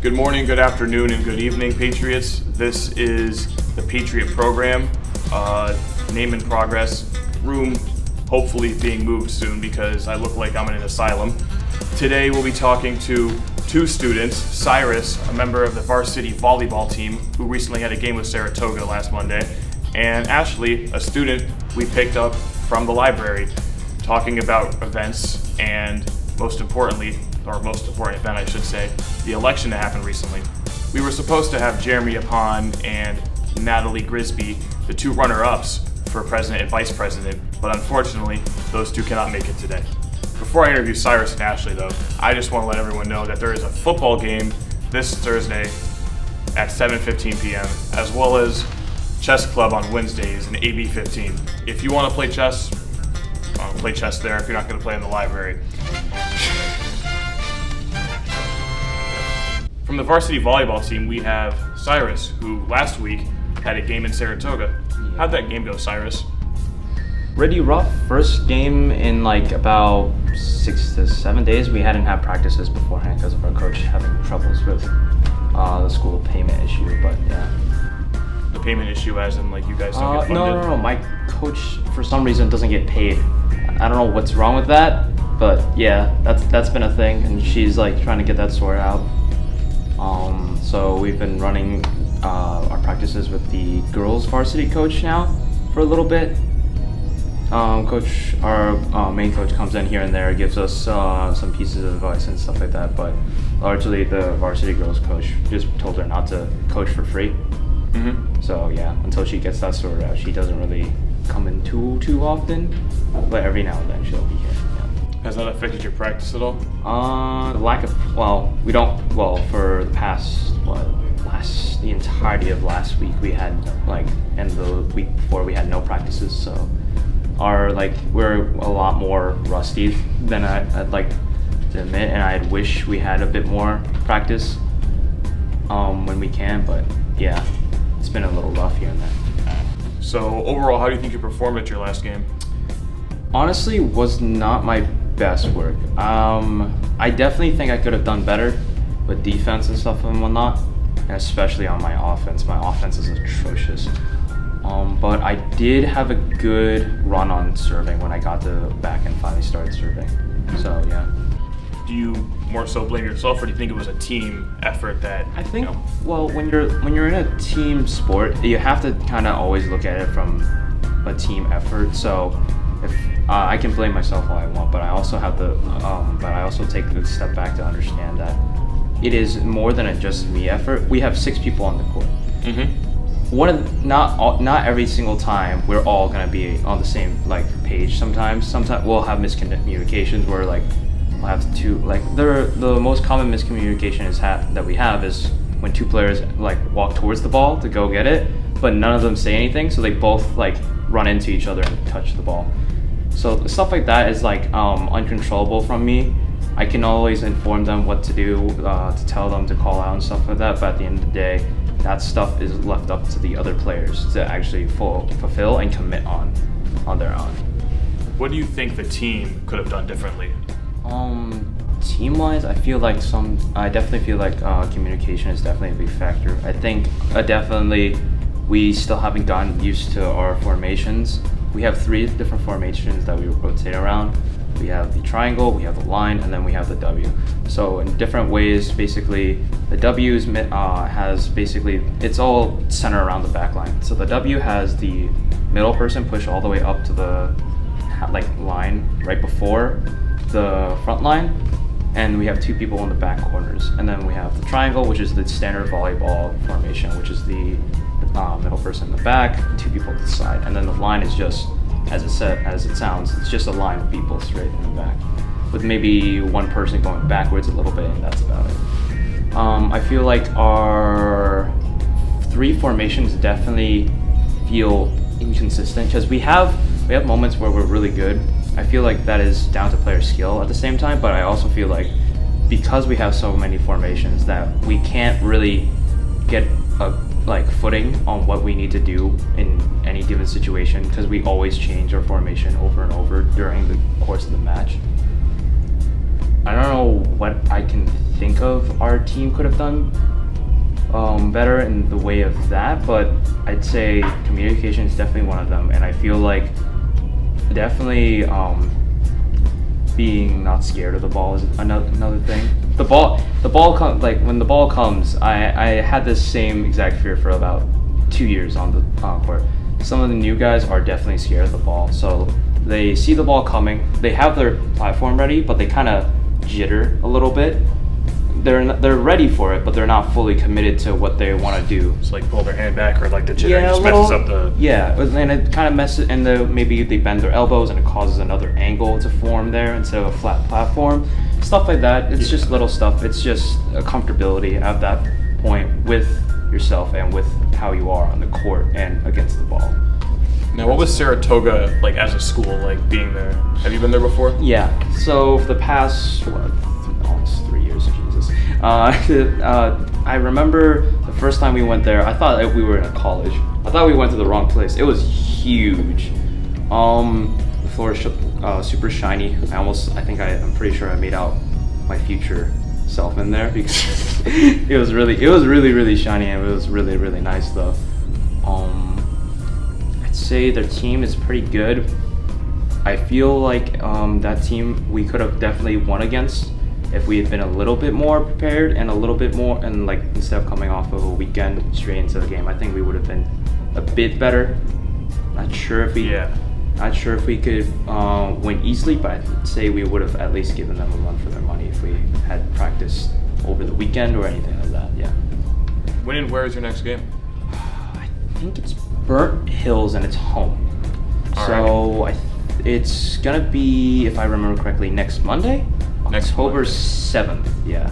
Good morning, good afternoon, and good evening, Patriots. This is the Patriot program. Name in progress. Room hopefully being moved soon because I look like I'm in an asylum. Today we'll be talking to two students, Cyrus, a member of the varsity volleyball team who recently had a game with Saratoga last Monday, and Ashley, a student we picked up from the library, talking about events and most important event I should say, the election that happened recently. We were supposed to have Jeremy Upon and Natalie Grisby, the two runner-ups for president and vice president, but unfortunately, those two cannot make it today. Before I interview Cyrus and Ashley though, I just want to let everyone know that there is a football game this Thursday at 7:15 p.m., as well as chess club on Wednesdays in AB 15. If you want to play chess there if you're not going to play in the library. From the varsity volleyball team, we have Cyrus, who last week had a game in Saratoga. How'd that game go, Cyrus? Pretty rough. First game in like about 6 to 7 days. We hadn't had practices beforehand because of our coach having troubles with the school payment issue, but yeah. The payment issue as in like you guys don't get funded? No. My coach, for some reason, doesn't get paid. I don't know what's wrong with that, but yeah, that's been a thing, and she's like trying to get that sorted out. So we've been running our practices with the girls varsity coach now for a little bit. Our main coach comes in here and there, gives us some pieces of advice and stuff like that, but largely the varsity girls coach just told her not to coach for free. Mm-hmm. So yeah, until she gets that sorted out, she doesn't really come in too often, but every now and then she'll be here. Yeah. Has that affected your practice at all? For the past the entirety of last week we had and the week before we had no practices, so we're a lot more rusty than I'd like to admit, and I'd wish we had a bit more practice when we can, but yeah, it's been a little rough here and there. So overall, how do you think you performed at your last game? Honestly, was not my best work. I definitely think I could have done better with defense and stuff and whatnot, and especially on my offense. My offense is atrocious. But I did have a good run on serving when I got to back and finally started serving. So yeah. Do you more so blame yourself, or do you think it was a team effort that? I think well, when you're in a team sport, you have to kind of always look at it from a team effort. So if I can blame myself all I want, but I also have but I also take a step back to understand that it is more than a just me effort. We have 6 people on the court. Mm-hmm. Not every single time we're all gonna be on the same page. Sometimes we'll have miscommunications where we'll have two the most common miscommunication that we have is when 2 players walk towards the ball to go get it, but none of them say anything, so they both run into each other and touch the ball. So stuff like that is uncontrollable from me. I can always inform them what to do, to tell them to call out and stuff like that, but at the end of the day, that stuff is left up to the other players to actually fulfill and commit on their own. What do you think the team could have done differently? Team-wise, I definitely feel like communication is definitely a big factor. I think we still haven't gotten used to our formations. We have 3 different formations that we rotate around. We have the triangle, we have the line, and then we have the W. So in different ways, basically, the W it's all centered around the back line. So the W has the middle person push all the way up to the line right before the front line, and we have 2 people in the back corners. And then we have the triangle, which is the standard volleyball formation, which is the middle person in the back, 2 people to the side, and then the line is just, as it sounds, it's just a line of people straight in the back, with maybe 1 person going backwards a little bit, and that's about it. I feel like our 3 formations definitely feel inconsistent because we have moments where we're really good. I feel like that is down to player skill at the same time, but I also feel like because we have so many formations that we can't really get a footing on what we need to do in any given situation because we always change our formation over and over during the course of the match. I don't know what I can think of our team could have done better in the way of that, but I'd say communication is definitely one of them, and I feel like definitely being not scared of the ball is another thing. The ball like when the ball comes, I had this same exact fear for about 2 years on the court. Some of the new guys are definitely scared of the ball, so they see the ball coming, they have their platform ready, but they kind of jitter a little bit. They're ready for it, but they're not fully committed to what they want to do. It's like pull their hand back, or like the jitter Yeah, just a little, messes up the. Yeah, and it kind of messes, and maybe they bend their elbows, and it causes another angle to form there instead of a flat platform. Stuff like that. It's just little stuff. It's just a comfortability at that point with yourself and with how you are on the court and against the ball. Now, what was Saratoga like as a school, like being there? Have you been there before? Yeah. So for the past almost 3 years, Jesus. I remember the first time we went there. I thought that we were in a college. I thought we went to the wrong place. It was huge. The floor is super shiny. I'm pretty sure I made out my future self in there because it was really shiny, and it was really nice though. I'd say their team is pretty good. I feel like that team we could have definitely won against if we had been a little bit more prepared and a little bit more, and like instead of coming off of a weekend straight into the game, I think we would have been a bit better. Not sure if we could win easily, but I'd say we would have at least given them a run for their money if we had practiced over the weekend or anything like that. Yeah. When and where is your next game? I think it's Burnt Hills and it's home. It's gonna be, if I remember correctly, next Monday. October 7th, yeah.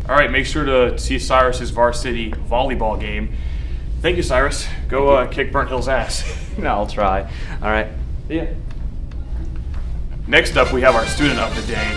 All right, make sure to see Cyrus's varsity volleyball game. Thank you, Cyrus. Go kick Burnt Hill's ass. No, I'll try. All right. Yeah. Next up, we have our student of the day,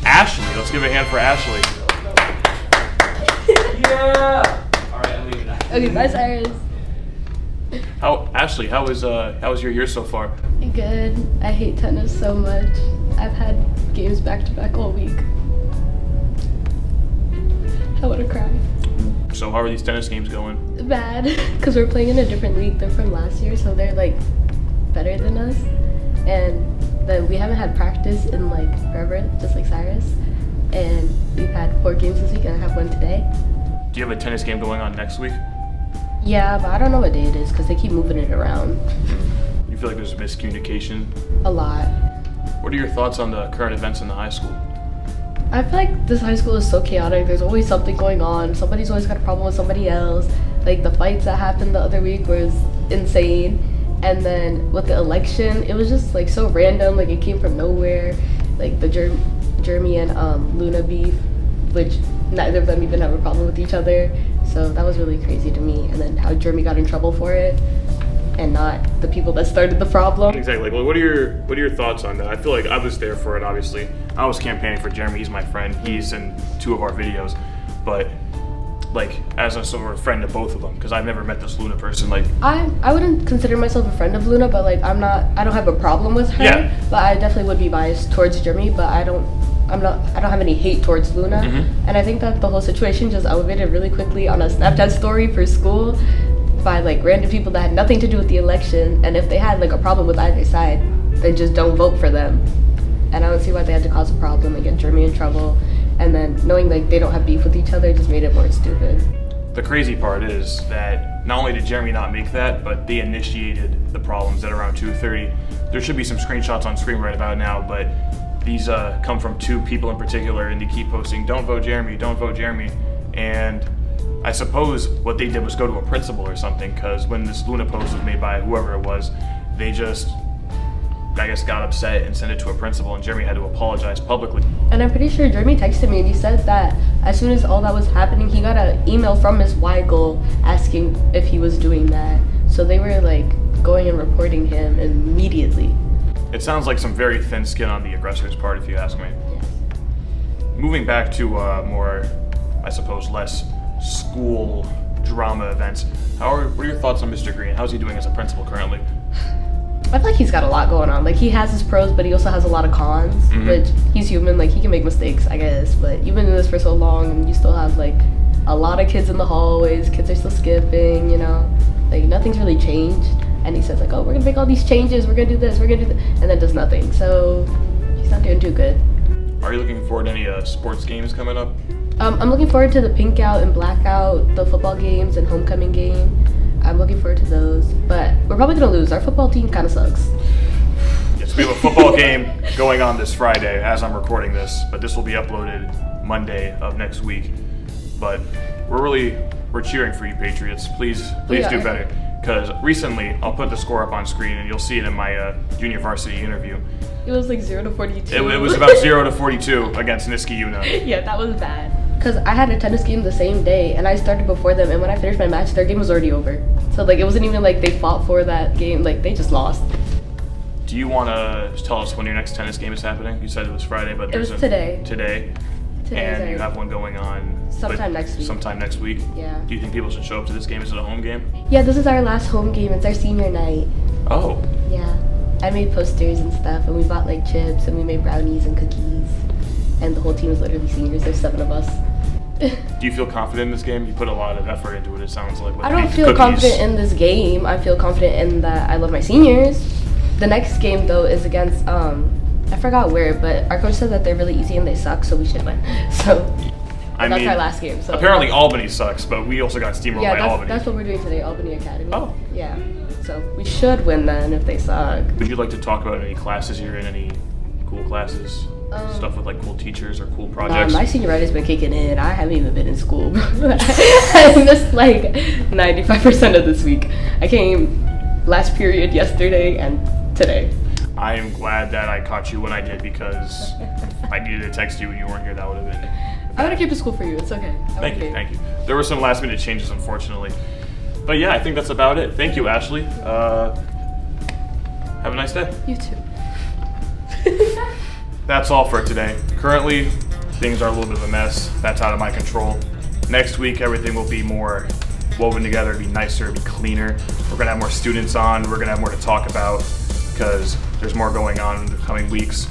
Ashley. Let's give a hand for Ashley. Yeah. All right, I'm leaving now. Okay, bye, Cyrus. Ashley, how was your year so far? Good. I hate tennis so much. I've had games back to back all week. I want to cry. So how are these tennis games going? Bad, because we're playing in a different league. They're from last year, so they're like better than us. And then we haven't had practice in like forever, just like Cyrus. And we've had 4 games this week, and I have one today. Do you have a tennis game going on next week? Yeah, but I don't know what day it is because they keep moving it around. You feel like there's miscommunication? A lot. What are your thoughts on the current events in the high school? I feel like this high school is so chaotic. There's always something going on. Somebody's always got a problem with somebody else. Like the fights that happened the other week was insane. And then with the election, it was just like so random. Like it came from nowhere. Like the Jeremy and Luna beef, which neither of them even have a problem with each other. So that was really crazy to me. And then how Jeremy got in trouble for it, and not the people that started the problem. Exactly. Well, what are your thoughts on that? I feel like I was there for it, obviously. I was campaigning for Jeremy. He's my friend. He's in 2 of our videos. But, like, as a sort of friend to both of them, because I've never met this Luna person. Like, I wouldn't consider myself a friend of Luna, but, like, I don't have a problem with her. Yeah. But I definitely would be biased towards Jeremy, but I don't have any hate towards Luna. Mm-hmm. And I think that the whole situation just elevated really quickly on a Snapchat story for school by like random people that had nothing to do with the election, and if they had like a problem with either side, then just don't vote for them. And I don't see why they had to cause a problem and get Jeremy in trouble, and then knowing like they don't have beef with each other just made it more stupid. the crazy part is that not only did Jeremy not make that, but they initiated the problems at around 2:30. There should be some screenshots on screen right about now, but these come from 2 people in particular, and they keep posting, "Don't vote Jeremy, don't vote Jeremy." And I suppose what they did was go to a principal or something, because when this Luna post was made by whoever it was, they just, I guess, got upset and sent it to a principal, and Jeremy had to apologize publicly. And I'm pretty sure Jeremy texted me and he said that as soon as all that was happening, he got an email from Ms. Weigel asking if he was doing that. So they were like going and reporting him immediately. It sounds like some very thin skin on the aggressor's part, if you ask me. Moving back to more, I suppose, less school drama events, what are your thoughts on Mr. Green? How's he doing as a principal currently? I feel like he's got a lot going on. Like, he has his pros, but he also has a lot of cons, which he's human. Like, he can make mistakes, I guess. But you've been in this for so long, and you still have, like, a lot of kids in the hallways. Kids are still skipping, you know? Like, nothing's really changed. And he says, like, oh, we're going to make all these changes. We're going to do this. We're going to do that. And then does nothing. So he's not doing too good. Are you looking forward to any sports games coming up? I'm looking forward to the pink out and blackout, the football games and homecoming game. I'm looking forward to those, but we're probably gonna lose. Our football team kind of sucks. Yes, we have a football game going on this Friday as I'm recording this, but this will be uploaded Monday of next week. But we're cheering for you, Patriots. Please do better. Because recently, I'll put the score up on screen and you'll see it in my junior varsity interview. It was like 0-42. It was about 0-42 against Niskayuna. Yeah, that was bad. Because I had a tennis game the same day, and I started before them, and when I finished my match, their game was already over. So, like, it wasn't even like they fought for that game. Like, they just lost. Do you want to tell us when your next tennis game is happening? You said it was Friday, but It was today. Today. And you have one going on sometime next week. Sometime next week? Yeah. Do you think people should show up to this game? Is it a home game? Yeah, this is our last home game. It's our senior night. Oh. Yeah. I made posters and stuff, and we bought, like, chips, and we made brownies and cookies. And the whole team is literally seniors. There's 7 of us. Do you feel confident in this game? You put a lot of effort into it, it sounds like. I don't feel confident in this game. I feel confident in that I love my seniors. The next game, though, is against, I forgot where, but our coach said that they're really easy and they suck, so we should win. So that's our last game. So apparently Albany sucks, but we also got steamrolled by Albany. That's what we're doing today, Albany Academy. Oh. Yeah. So we should win then if they suck. Would you like to talk about any classes you're in, any cool classes? Stuff with like cool teachers or cool projects? My senioritis been kicking in. I haven't even been in school. I missed like 95% of this week. I came last period yesterday and today. I am glad that I caught you when I did because if I needed to text you and you weren't here, that would have been. I would have kept to school for you. It's okay. Thank you. There were some last minute changes, unfortunately. But yeah, I think that's about it. Thank you, Ashley. Have a nice day. You too. That's all for today. Currently, things are a little bit of a mess. That's out of my control. Next week, everything will be more woven together, it'll be nicer, it'll be cleaner. We're gonna have more students on. We're gonna have more to talk about because there's more going on in the coming weeks.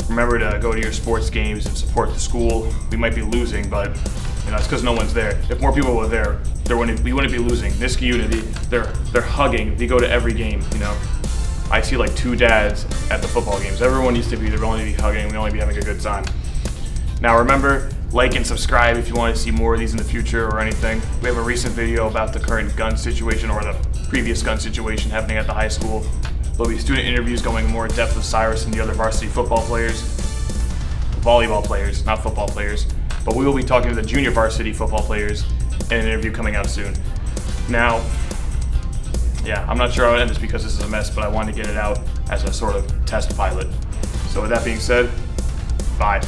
Remember to go to your sports games and support the school. We might be losing, but it's because no one's there. If more people were there, we wouldn't be losing. Niskayuna, they're hugging. They go to every game, I see like 2 dads at the football games. Everyone used to be there, we'll only be hugging, we'll only be having a good time. Now remember, like and subscribe if you want to see more of these in the future or anything. We have a recent video about the current gun situation or the previous gun situation happening at the high school. There'll be student interviews going more in depth with Cyrus and the other varsity football players. Volleyball players, not football players. But we will be talking to the junior varsity football players in an interview coming out soon. Now, yeah, I'm not sure how to end this because this is a mess, but I wanted to get it out as a sort of test pilot. So with that being said, bye.